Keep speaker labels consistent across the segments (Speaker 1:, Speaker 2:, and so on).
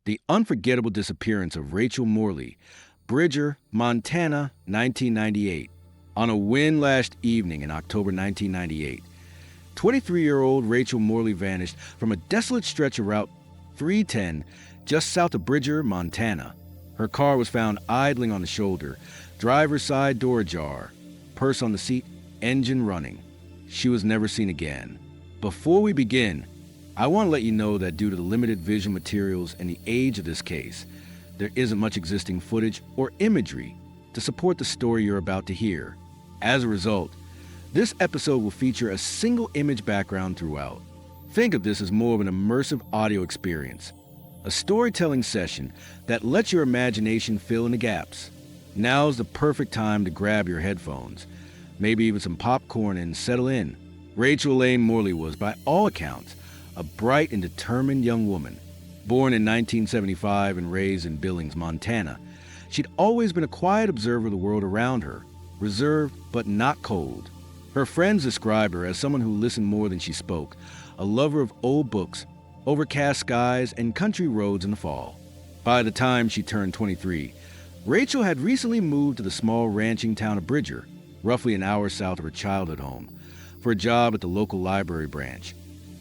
Speaker 1: The unforgettable disappearance of Rachel Morley, Bridger, Montana, 1998. On a wind-lashed evening in October 1998, 23-year-old Rachel Morley vanished from a desolate stretch of Route 310 just south of Bridger, Montana. Her car was found idling on the shoulder, driver's side door ajar, purse on the seat, engine running. She was never seen again. Before we begin, I want to let you know that due to the limited visual materials and the age of this case, there isn't much existing footage or imagery to support the story you're about to hear. As a result, this episode will feature a single image background throughout. Think of this as more of an immersive audio experience, a storytelling session that lets your imagination fill in the gaps. Now's the perfect time to grab your headphones, maybe even some popcorn, and settle in. Rachel Elaine Morley was, by all accounts, a bright and determined young woman. Born in 1975 and raised in Billings, Montana, she'd always been a quiet observer of the world around her, reserved but not cold. Her friends described her as someone who listened more than she spoke, a lover of old books, overcast skies, and country roads in the fall. By the time she turned 23, Rachel had recently moved to the small ranching town of Bridger, roughly an hour south of her childhood home, for a job at the local library branch.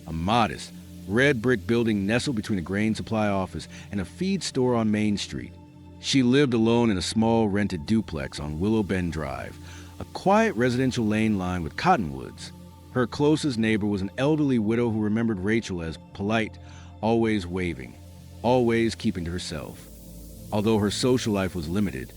Speaker 1: A modest, red brick building nestled between a grain supply office and a feed store on Main Street. She lived alone in a small rented duplex on Willow Bend Drive, a quiet residential lane lined with cottonwoods. Her closest neighbor was an elderly widow who remembered Rachel as polite, always waving, always keeping to herself. Although her social life was limited,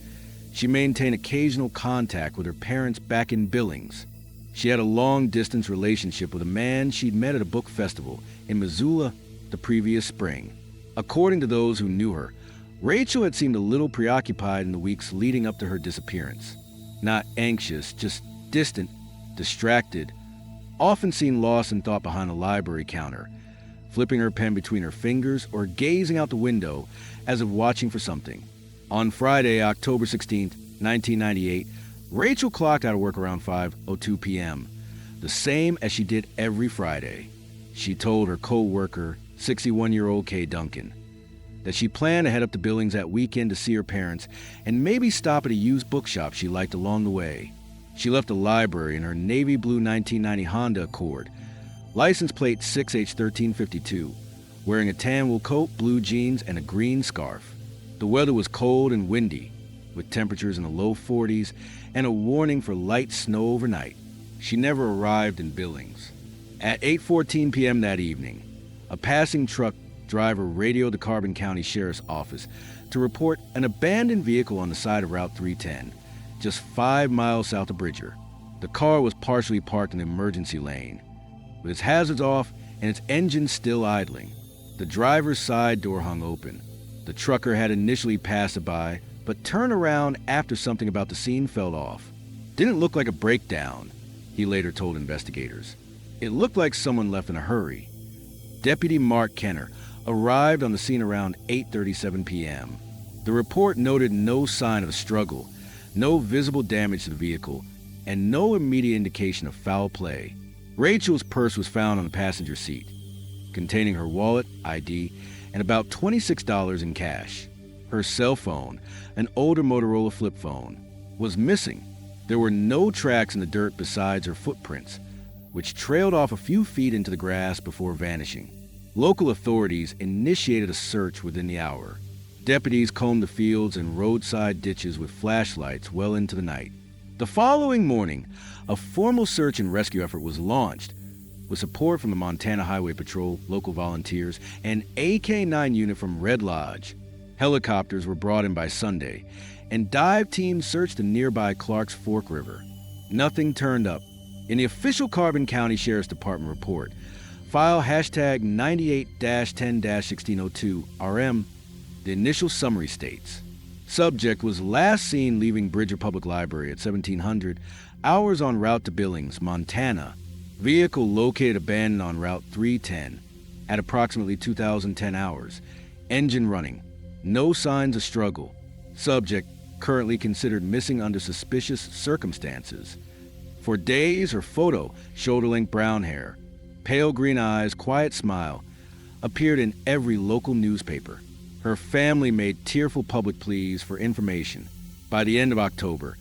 Speaker 1: she maintained occasional contact with her parents back in Billings. She had a long-distance relationship with a man she'd met at a book festival in Missoula the previous spring. According to those who knew her, Rachel had seemed a little preoccupied in the weeks leading up to her disappearance. Not anxious, just distant, distracted, often seen lost in thought behind a library counter, flipping her pen between her fingers or gazing out the window as if watching for something. On Friday, October 16, 1998, Rachel clocked out of work around 5:02 p.m., the same as she did every Friday. She told her co-worker, 61-year-old Kay Duncan, that she planned to head up to Billings that weekend to see her parents and maybe stop at a used bookshop she liked along the way. She left the library in her navy blue 1990 Honda Accord, license plate 6H1352, wearing a tan wool coat, blue jeans, and a green scarf. The weather was cold and windy, with temperatures in the low 40s and a warning for light snow overnight. She never arrived in Billings. At 8:14 p.m. that evening, a passing truck driver radioed the Carbon County Sheriff's Office to report an abandoned vehicle on the side of Route 310, just 5 miles south of Bridger. The car was partially parked in the emergency lane, with its hazards off and its engine still idling. The driver's side door hung open. The trucker had initially passed it by, but turned around after something about the scene fell off. Didn't look like a breakdown, he later told investigators. It looked like someone left in a hurry. Deputy Mark Kenner arrived on the scene around 8:37 p.m. The report noted no sign of a struggle, no visible damage to the vehicle, and no immediate indication of foul play. Rachel's purse was found on the passenger seat, containing her wallet, ID, and about $26 in cash. Her cell phone, an older Motorola flip phone, was missing. There were no tracks in the dirt besides her footprints, which trailed off a few feet into the grass before vanishing. Local authorities initiated a search within the hour. Deputies combed the fields and roadside ditches with flashlights well into the night. The following morning, a formal search and rescue effort was launched, with support from the Montana Highway Patrol, local volunteers, and AK-9 unit from Red Lodge. Helicopters were brought in by Sunday, and dive teams searched the nearby Clarks Fork River. Nothing turned up. In the official Carbon County Sheriff's Department report, file hashtag 98-10-1602 RM, the initial summary states, subject was last seen leaving Bridger Public Library at 1700, hours en route to Billings, Montana. Vehicle located abandoned on Route 310 at approximately 2010 hours. Engine running. No signs of struggle. Subject currently considered missing under suspicious circumstances. For days, her photo, shoulder-length brown hair, pale green eyes, quiet smile, appeared in every local newspaper. Her family made tearful public pleas for information. By the end of October,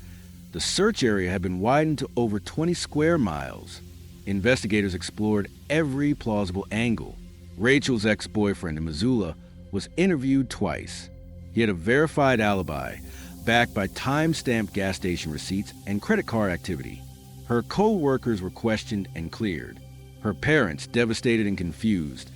Speaker 1: the search area had been widened to over 20 square miles. Investigators explored every plausible angle. Rachel's ex-boyfriend in Missoula was interviewed twice. He had a verified alibi, backed by time-stamped gas station receipts and credit card activity. Her co-workers were questioned and cleared. Her parents, devastated and confused,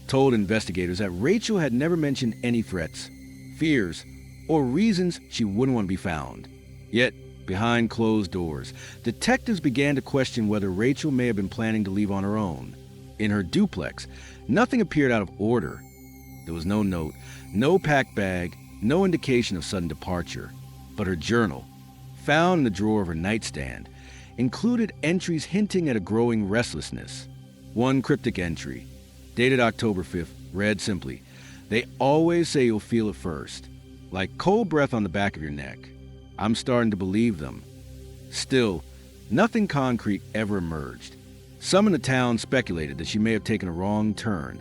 Speaker 1: told investigators that Rachel had never mentioned any threats, fears, or reasons she wouldn't want to be found. Yet, behind closed doors, detectives began to question whether Rachel may have been planning to leave on her own. In her duplex, nothing appeared out of order. There was no note, no packed bag, no indication of sudden departure. But her journal, found in the drawer of her nightstand, included entries hinting at a growing restlessness. One cryptic entry, dated October 5th, read simply, "They always say you'll feel it first, like cold breath on the back of your neck. I'm starting to believe them." Still, nothing concrete ever emerged. Some in the town speculated that she may have taken a wrong turn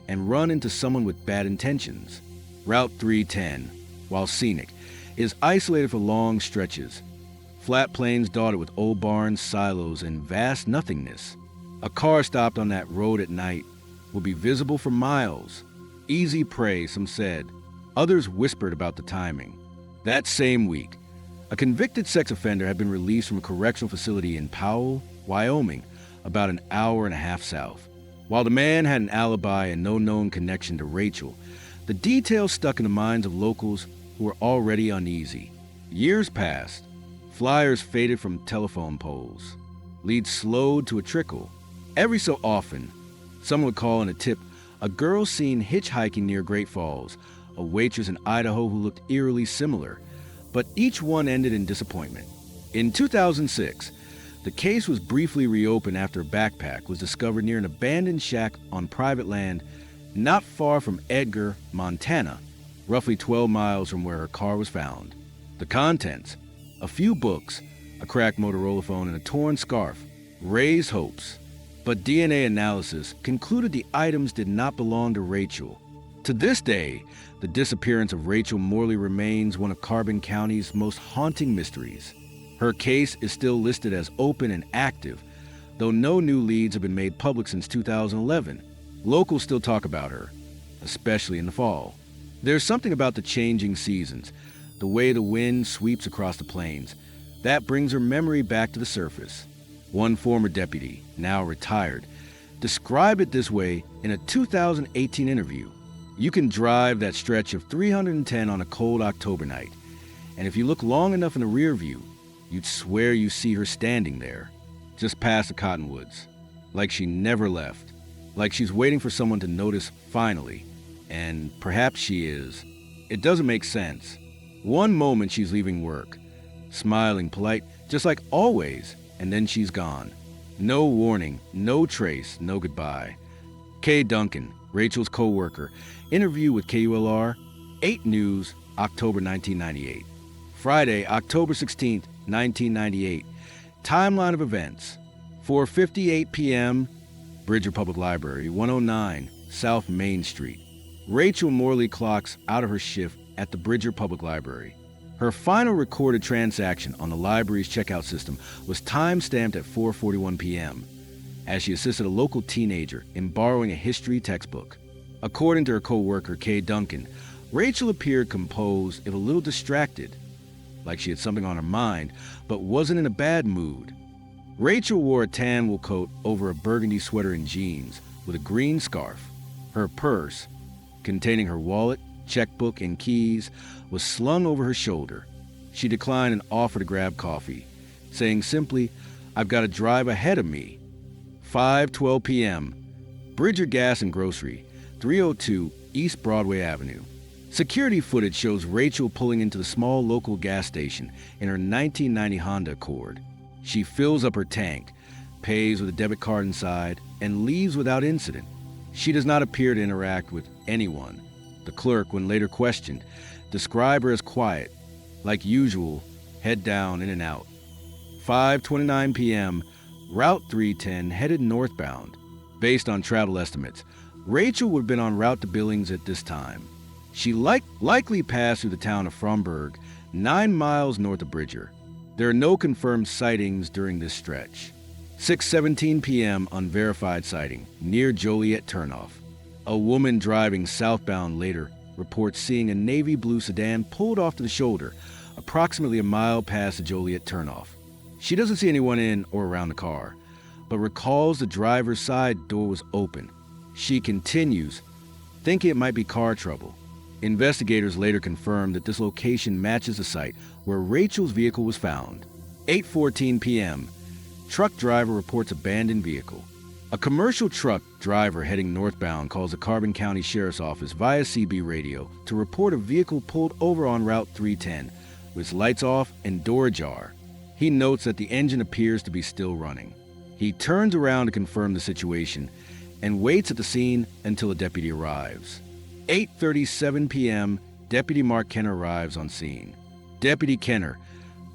Speaker 1: and run into someone with bad intentions. Route 310, while scenic, is isolated for long stretches. Flat plains dotted with old barns, silos, and vast nothingness. A car stopped on that road at night would be visible for miles. Easy prey, some said. Others whispered about the timing. That same week, a convicted sex offender had been released from a correctional facility in Powell, Wyoming, about an hour and a half south. While the man had an alibi and no known connection to Rachel, the details stuck in the minds of locals who were already uneasy. Years passed. Flyers faded from telephone poles. Leads slowed to a trickle. Every so often, someone would call in a tip, a girl seen hitchhiking near Great Falls, a waitress in Idaho who looked eerily similar, but each one ended in disappointment. In 2006, the case was briefly reopened after a backpack was discovered near an abandoned shack on private land not far from Edgar, Montana, roughly 12 miles from where her car was found. The contents, a few books, a cracked Motorola phone, and a torn scarf, raised hopes. But DNA analysis concluded the items did not belong to Rachel. To this day, the disappearance of Rachel Morley remains one of Carbon County's most haunting mysteries. Her case is still listed as open and active, though no new leads have been made public since 2011. Locals still talk about her, especially in the fall. There's something about the changing seasons, the way the wind sweeps across the plains, that brings her memory back to the surface. One former deputy, now retired, described it this way in a 2018 interview. "You can drive that stretch of 310 on a cold October night, and if you look long enough in the rear view, you'd swear you see her standing there, just past the cottonwoods, like she never left, like she's waiting for someone to notice finally, and perhaps she is. It doesn't make sense. One moment she's leaving work, smiling, polite, just like always, and then she's gone. No warning, no trace, no goodbye." Kay Duncan, Rachel's co-worker, interview with KULR, 8 News, October 1998. Friday, October 16th, 1998. Timeline of events. 4:58 p.m., Bridger Public Library, 109 South Main Street. Rachel Morley clocks out of her shift at the Bridger Public Library. Her final recorded transaction on the library's checkout system was time-stamped at 4:41 p.m., as she assisted a local teenager in borrowing a history textbook. According to her co-worker, Kay Duncan, Rachel appeared composed if a little distracted, like she had something on her mind, but wasn't in a bad mood. Rachel wore a tan wool coat over a burgundy sweater and jeans with a green scarf. Her purse, containing her wallet, checkbook, and keys, was slung over her shoulder. She declined an offer to grab coffee, saying simply, "I've got a drive ahead of me." 5:12 p.m., Bridger Gas and Grocery, 302 East Broadway Avenue. Security footage shows Rachel pulling into the small local gas station in her 1990 Honda Accord. She fills up her tank, pays with a debit card inside, and leaves without incident. She does not appear to interact with anyone. The clerk, when later questioned, described her as quiet, like usual, head down, in and out. 5:29 p.m., Route 310 headed northbound. Based on travel estimates, Rachel would have been en route to Billings at this time. She likely passed through the town of Fromberg, 9 miles north of Bridger. There are no confirmed sightings during this stretch. 6:17 p.m. unverified sighting near Joliet turnoff. A woman driving southbound later reports seeing a navy blue sedan pulled off to the shoulder, approximately a mile past the Joliet turnoff. She doesn't see anyone in or around the car, but recalls the driver's side door was open. She continues, thinking it might be car trouble. Investigators later confirmed that this location matches the site where Rachel's vehicle was found. 8:14 p.m. Truck driver reports abandoned vehicle. A commercial truck driver heading northbound calls the Carbon County Sheriff's Office via CB radio to report a vehicle pulled over on Route 310 with its lights off and door ajar. He notes that the engine appears to be still running. He turns around to confirm the situation and waits at the scene until a deputy arrives. 8:37 p.m., Deputy Mark Kenner arrives on scene. Deputy Kenner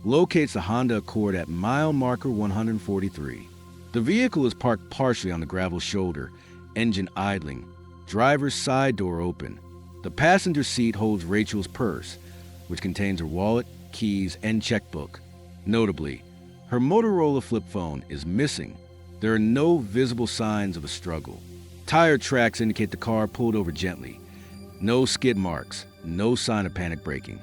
Speaker 1: locates the Honda Accord at mile marker 143. The vehicle is parked partially on the gravel shoulder, engine idling, driver's side door open. The passenger seat holds Rachel's purse, which contains her wallet, keys, and checkbook. Notably, her Motorola flip phone is missing. There are no visible signs of a struggle. Tire tracks indicate the car pulled over gently. No skid marks, no sign of panic braking.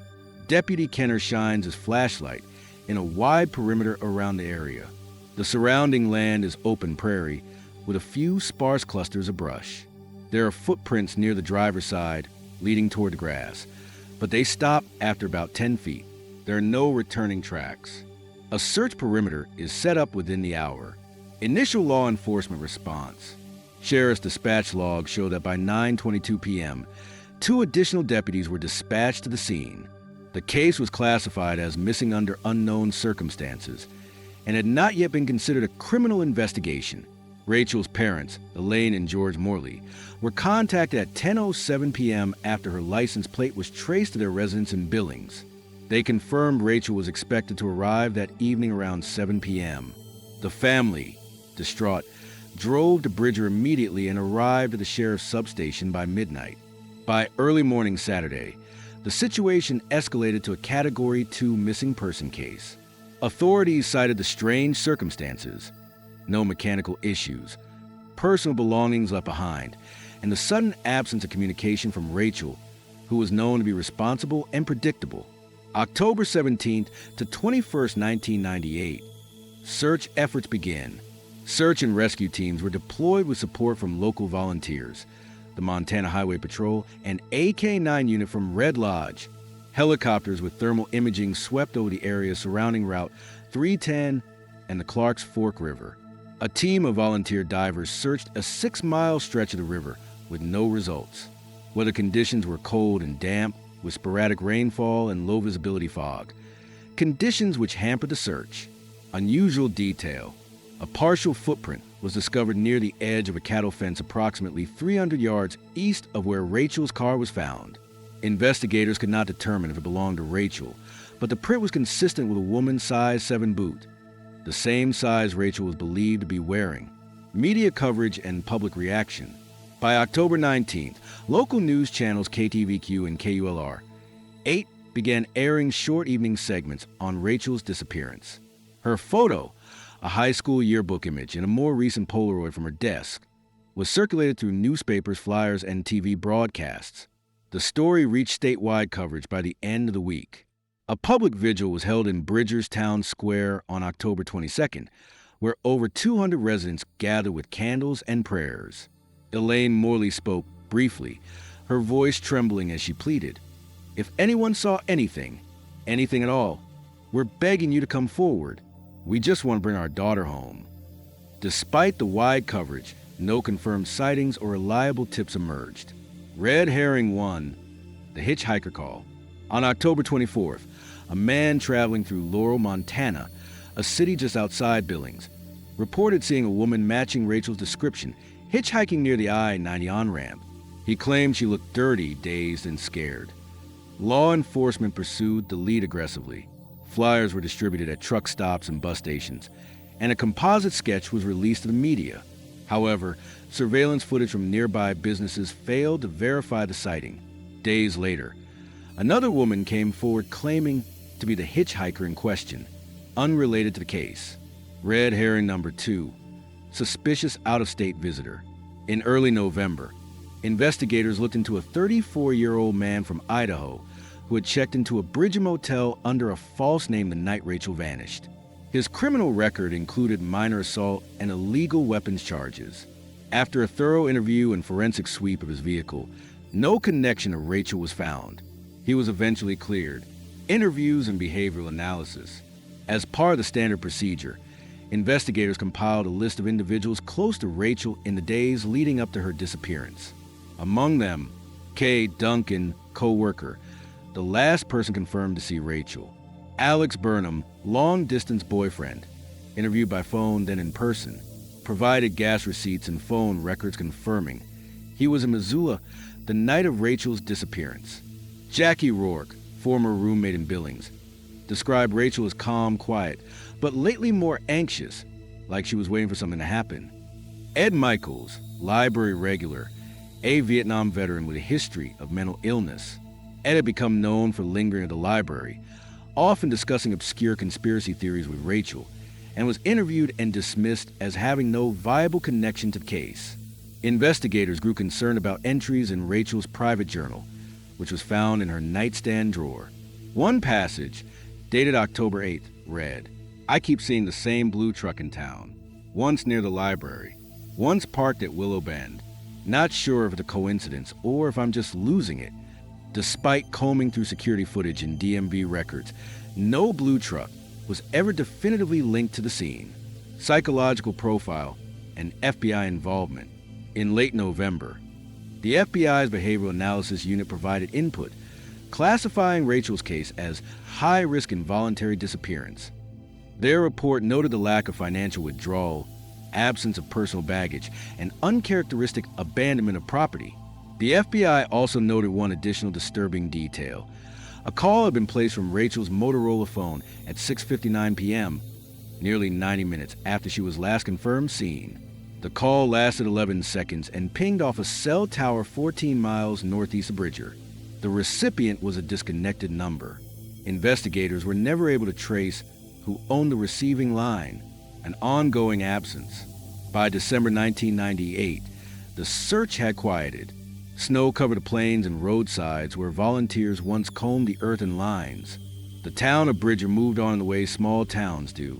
Speaker 1: Deputy Kenner shines his flashlight in a wide perimeter around the area. The surrounding land is open prairie with a few sparse clusters of brush. There are footprints near the driver's side leading toward the grass, but they stop after about 10 feet. There are no returning tracks. A search perimeter is set up within the hour. Initial law enforcement response. Sheriff's dispatch logs show that by 9:22 p.m., 2 additional deputies were dispatched to the scene. The case was classified as missing under unknown circumstances and had not yet been considered a criminal investigation. Rachel's parents, Elaine and George Morley, were contacted at 10:07 p.m. after her license plate was traced to their residence in Billings. They confirmed Rachel was expected to arrive that evening around 7 p.m. The family, distraught, drove to Bridger immediately and arrived at the sheriff's substation by midnight. By early morning Saturday, the situation escalated to a Category 2 missing person case. Authorities cited the strange circumstances, no mechanical issues, personal belongings left behind, and the sudden absence of communication from Rachel, who was known to be responsible and predictable. October 17th to 21st, 1998, search efforts began. Search and rescue teams were deployed with support from local volunteers, the Montana Highway Patrol, and AK-9 unit from Red Lodge. Helicopters with thermal imaging swept over the area surrounding Route 310 and the Clarks Fork River. A team of volunteer divers searched a 6-mile stretch of the river with no results. Weather conditions were cold and damp, with sporadic rainfall and low visibility fog, conditions which hampered the search. Unusual detail. A partial footprint was discovered near the edge of a cattle fence approximately 300 yards east of where Rachel's car was found. Investigators could not determine if it belonged to Rachel, but the print was consistent with a woman's size 7 boot, the same size Rachel was believed to be wearing. Media coverage and public reaction. By October 19th, local news channels KTVQ and KULR 8 began airing short evening segments on Rachel's disappearance. Her photo, a high school yearbook image, and a more recent Polaroid from her desk, was circulated through newspapers, flyers, and TV broadcasts. The story reached statewide coverage by the end of the week. A public vigil was held in Bridger's Town Square on October 22nd, where over 200 residents gathered with candles and prayers. Elaine Morley spoke briefly, her voice trembling as she pleaded, "If anyone saw anything at all, we're begging you to come forward. We just want to bring our daughter home." Despite the wide coverage, no confirmed sightings or reliable tips emerged. Red Herring 1, the hitchhiker call. On October 24th, a man traveling through Laurel, Montana, a city just outside Billings, reported seeing a woman matching Rachel's description hitchhiking near the I-90 on-ramp. He claimed she looked dirty, dazed, and scared. Law enforcement pursued the lead aggressively. Flyers were distributed at truck stops and bus stations, and a composite sketch was released to the media. However, surveillance footage from nearby businesses failed to verify the sighting. Days later, another woman came forward claiming to be the hitchhiker in question, unrelated to the case. Red herring number 2, suspicious out-of-state visitor. In early November, investigators looked into a 34-year-old man from Idaho who had checked into a Bridger motel under a false name the night Rachel vanished. His criminal record included minor assault and illegal weapons charges. After a thorough interview and forensic sweep of his vehicle, no connection to Rachel was found. He was eventually cleared. Interviews and behavioral analysis. As part of the standard procedure, investigators compiled a list of individuals close to Rachel in the days leading up to her disappearance. Among them, Kay Duncan, co-worker, the last person confirmed to see Rachel. Alex Burnham, long-distance boyfriend, interviewed by phone then in person, provided gas receipts and phone records confirming he was in Missoula the night of Rachel's disappearance. Jackie Rourke, former roommate in Billings, described Rachel as calm, quiet, but lately more anxious, like she was waiting for something to happen. Ed Michaels, library regular, a Vietnam veteran with a history of mental illness. Ed had become known for lingering at the library, often discussing obscure conspiracy theories with Rachel, and was interviewed and dismissed as having no viable connection to the case. Investigators grew concerned about entries in Rachel's private journal, which was found in her nightstand drawer. One passage, dated October 8th, read, "I keep seeing the same blue truck in town, once near the library, once parked at Willow Bend. Not sure of the coincidence or if I'm just losing it. Despite combing through security footage and DMV records, no blue truck was ever definitively linked to the scene." Psychological profile and FBI involvement. In late November, the FBI's Behavioral Analysis Unit provided input, classifying Rachel's case as high-risk involuntary disappearance. Their report noted the lack of financial withdrawal, absence of personal baggage, and uncharacteristic abandonment of property. The FBI also noted one additional disturbing detail. A call had been placed from Rachel's Motorola phone at 6:59 p.m., nearly 90 minutes after she was last confirmed seen. The call lasted 11 seconds and pinged off a cell tower 14 miles northeast of Bridger. The recipient was a disconnected number. Investigators were never able to trace who owned the receiving line, an ongoing absence. By December 1998, the search had quieted. Snow covered the plains and roadsides where volunteers once combed the earthen lines. The town of Bridger moved on in the way small towns do,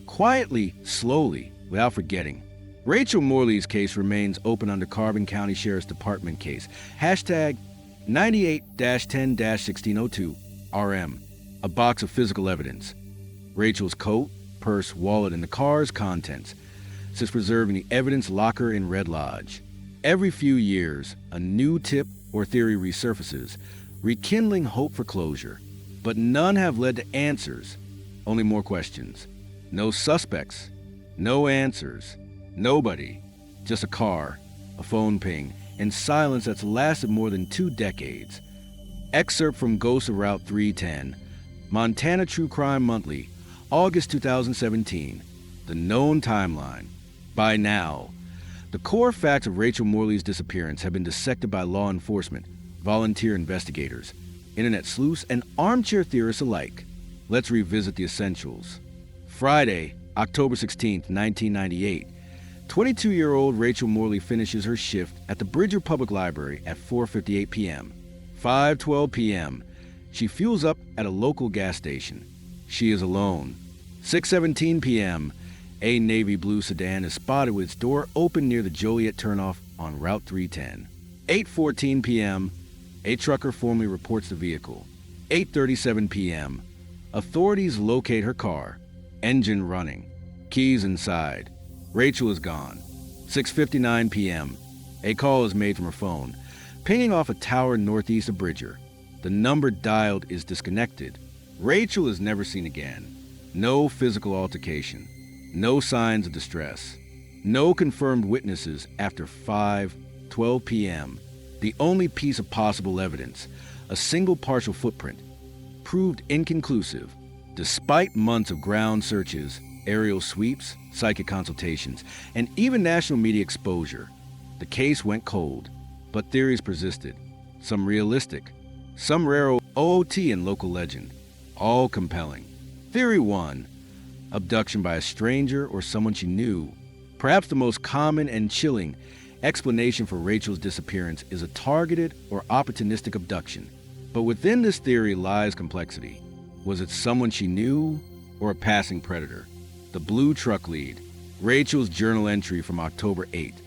Speaker 1: quietly, slowly, without forgetting. Rachel Morley's case remains open under Carbon County Sheriff's Department case. Hashtag 98-10-1602 RM. A box of physical evidence. Rachel's coat, purse, wallet, and the car's contents sits preserved in the evidence locker in Red Lodge. Every few years, a new tip or theory resurfaces, rekindling hope for closure. But none have led to answers, only more questions. No suspects, no answers, nobody, just a car, a phone ping, and silence that's lasted more than 2 decades. Excerpt from Ghosts of Route 310, Montana True Crime Monthly, August 2017, The Known Timeline. By now, the core facts of Rachel Morley's disappearance have been dissected by law enforcement, volunteer investigators, internet sleuths, and armchair theorists alike. Let's revisit the essentials. Friday, October 16, 1998, 22-year-old Rachel Morley finishes her shift at the Bridger Public Library at 4:58 p.m. 5:12 p.m., she fuels up at a local gas station. She is alone. 6:17 p.m., a navy blue sedan is spotted with its door open near the Joliet turnoff on Route 310. 8:14 p.m., a trucker formally reports the vehicle. 8:37 p.m., authorities locate her car, engine running, keys inside. Rachel is gone. 6:59 p.m., a call is made from her phone, pinging off a tower northeast of Bridger. The number dialed is disconnected. Rachel is never seen again. No physical altercation. No signs of distress. No confirmed witnesses after 5:12 p.m. The only piece of possible evidence, a single partial footprint, proved inconclusive. Despite months of ground searches, aerial sweeps, psychic consultations, and even national media exposure, the case went cold, but theories persisted. some realistic, some rare OOT and local legend, all compelling. Theory 1, abduction by a stranger or someone she knew. Perhaps the most common and chilling explanation for Rachel's disappearance is a targeted or opportunistic abduction. But within this theory lies complexity. Was it someone she knew or a passing predator? The blue truck lead, Rachel's journal entry from October 8th,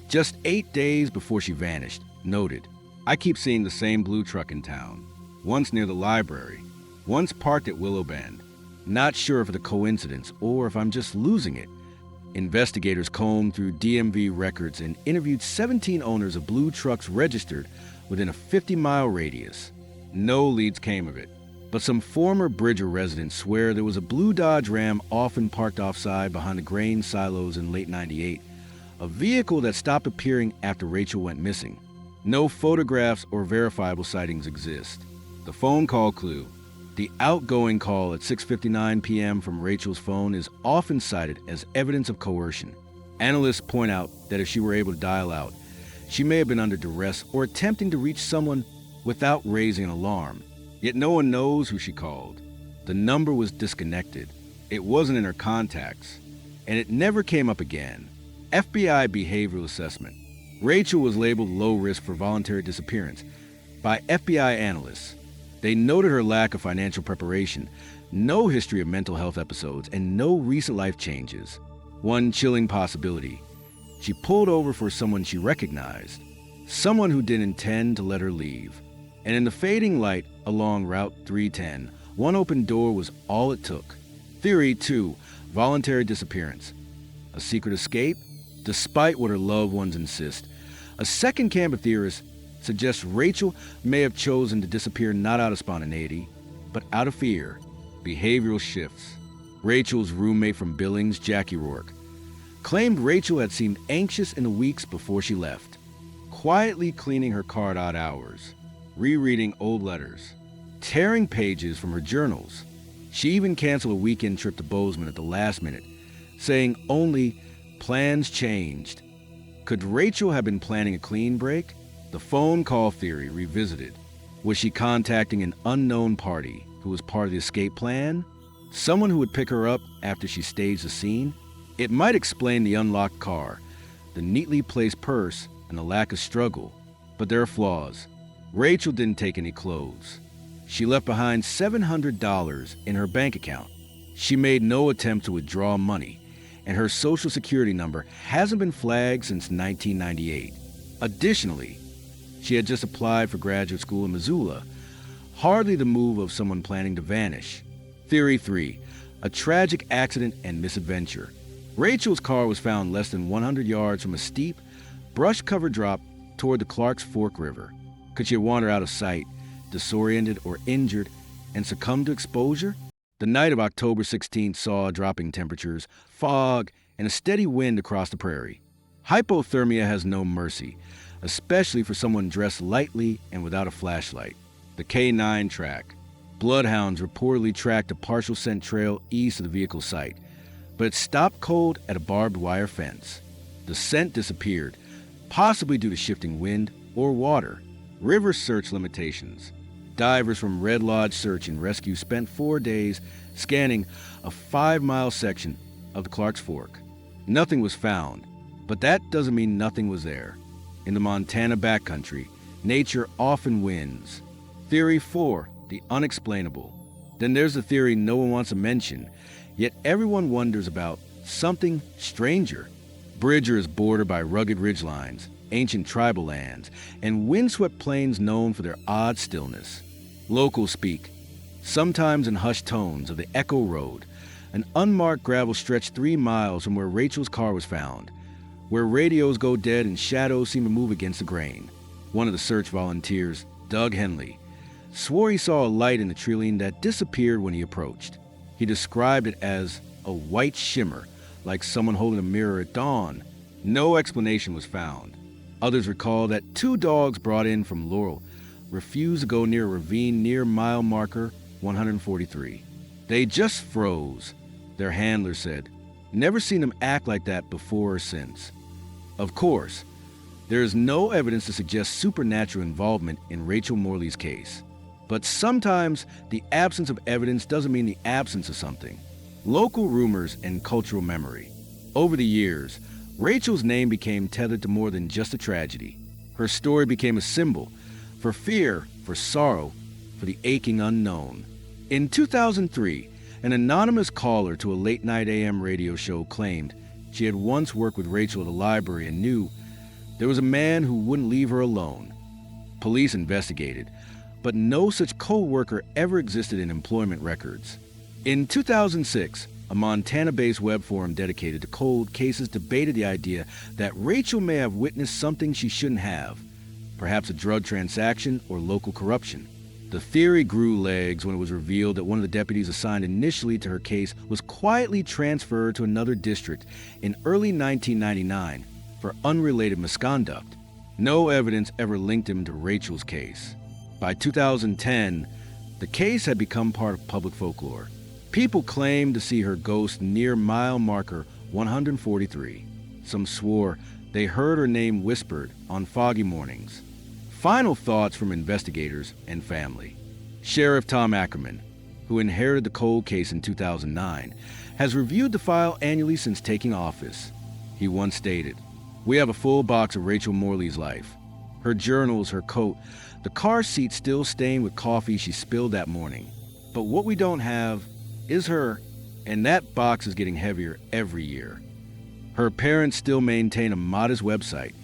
Speaker 1: just 8 days before she vanished, noted, "I keep seeing the same blue truck in town, once near the library, once parked at Willow Bend. Not sure if it's a coincidence or if I'm just losing it." Investigators combed through DMV records and interviewed 17 owners of blue trucks registered within a 50-mile radius. No leads came of it, but some former Bridger residents swear there was a blue Dodge Ram often parked offside behind the grain silos in late '98, a vehicle that stopped appearing after Rachel went missing. No photographs or verifiable sightings exist. The phone call clue. The outgoing call at 6:59 p.m. from Rachel's phone is often cited as evidence of coercion. Analysts point out that if she were able to dial out, she may have been under duress or attempting to reach someone without raising an alarm. Yet no one knows who she called. The number was disconnected. It wasn't in her contacts, and it never came up again. FBI behavioral assessment. Rachel was labeled low risk for voluntary disappearance by FBI analysts. They noted her lack of financial preparation, no history of mental health episodes, and no recent life changes. One chilling possibility. She pulled over for someone she recognized, someone who didn't intend to let her leave. And in the fading light along Route 310, one open door was all it took. Theory 2, voluntary disappearance. A secret escape? Despite what her loved ones insist, a second camp of theorists suggests Rachel may have chosen to disappear not out of spontaneity, but out of fear. Behavioral shifts. Rachel's roommate from Billings, Jackie Rourke, claimed Rachel had seemed anxious in the weeks before she left, quietly cleaning her car at odd hours, rereading old letters, tearing pages from her journals. She even canceled a weekend trip to Bozeman at the last minute, saying only plans changed. Could Rachel have been planning a clean break? The phone call theory revisited. Was she contacting an unknown party who was part of the escape plan? Someone who would pick her up after she staged the scene? It might explain the unlocked car, the neatly placed purse, and the lack of struggle. But there are flaws. Rachel didn't take any clothes. She left behind $700 in her bank account. She made no attempt to withdraw money, and her social security number hasn't been flagged since 1998. Additionally, she had just applied for graduate school in Missoula, hardly the move of someone planning to vanish. Theory 3, a tragic accident and misadventure. Rachel's car was found less than 100 yards from a steep, brush-covered drop toward the Clarks Fork River. Could she have wandered out of sight, disoriented or injured, and succumbed to exposure? The night of October 16th saw dropping temperatures, fog, and a steady wind across the prairie. Hypothermia has no mercy, especially for someone dressed lightly and without a flashlight. The K9 track. Bloodhounds reportedly tracked a partial scent trail east of the vehicle site, but it stopped cold at a barbed wire fence. The scent disappeared, possibly due to shifting wind or water. River search limitations. Divers from Red Lodge Search and Rescue spent 4 days scanning a 5-mile section of the Clarks Fork. Nothing was found, but that doesn't mean nothing was there. In the Montana backcountry, nature often wins. Theory 4, the unexplainable. Then there's the theory no one wants to mention, yet everyone wonders about: something stranger. Bridger is bordered by rugged ridgelines, ancient tribal lands, and windswept plains known for their odd stillness. Locals speak, sometimes in hushed tones, of the Echo Road, an unmarked gravel stretch 3 miles from where Rachel's car was found, where radios go dead and shadows seem to move against the grain. One of the search volunteers, Doug Henley, swore he saw a light in the tree that disappeared when he approached. He described it as a white shimmer, like someone holding a mirror at dawn. No explanation was found. Others recall that 2 dogs brought in from Laurel refused to go near a ravine near mile marker 143. They just froze, their handler said. Never seen them act like that before or since. Of course, There is no evidence to suggest supernatural involvement in Rachel Morley's case. But sometimes the absence of evidence doesn't mean the absence of something. Local rumors and cultural memory. Over the years, Rachel's name became tethered to more than just a tragedy. Her story became a symbol for fear, for sorrow, for the aching unknown. In 2003, an anonymous caller to a late-night AM radio show claimed she had once worked with Rachel at a library and knew there was a man who wouldn't leave her alone. Police investigated, but no such co-worker ever existed in employment records. In 2006, a Montana-based web forum dedicated to cold cases debated the idea that Rachel may have witnessed something she shouldn't have, perhaps a drug transaction or local corruption. The theory grew legs when it was revealed that one of the deputies assigned initially to her case was quietly transferred to another district in early 1999 for unrelated misconduct. No evidence ever linked him to Rachel's case. By 2010, the case had become part of public folklore. People claimed to see her ghost near mile marker 143. Some swore they heard her name whispered on foggy mornings. Final thoughts from investigators and family. Sheriff Tom Ackerman, who inherited the cold case in 2009, has reviewed the file annually since taking office. He once stated, "We have a full box of Rachel Morley's life. Her journals, her coat, the car seat still stained with coffee she spilled that morning. But what we don't have is her, and that box is getting heavier every year." Her parents still maintain a modest website,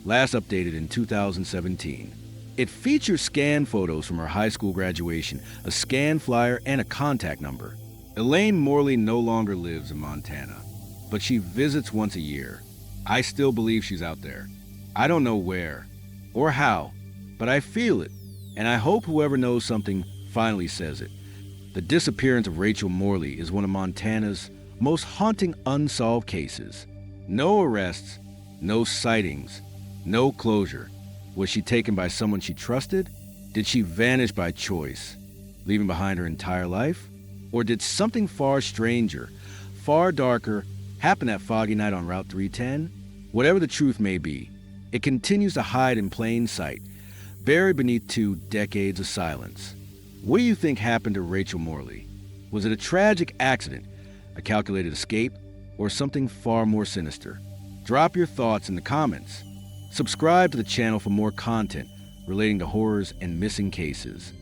Speaker 1: last updated in 2017. It features scan photos from her high school graduation, a scan flyer, and a contact number. Elaine Morley no longer lives in Montana, but she visits once a year. I still believe she's out there. I don't know where or how, but I feel it, and I hope whoever knows something finally says it. The disappearance of Rachel Morley is one of Montana's most haunting unsolved cases. No arrests, no sightings, no closure. Was she taken by someone she trusted? Did she vanish by choice, leaving behind her entire life? Or did something far stranger, far darker, happen that foggy night on Route 310? Whatever the truth may be, it continues to hide in plain sight, buried beneath 2 decades of silence. What do you think happened to Rachel Morley? Was it a tragic accident, a calculated escape, or something far more sinister? Drop your thoughts in the comments. Subscribe to the channel for more content relating to horrors and missing cases.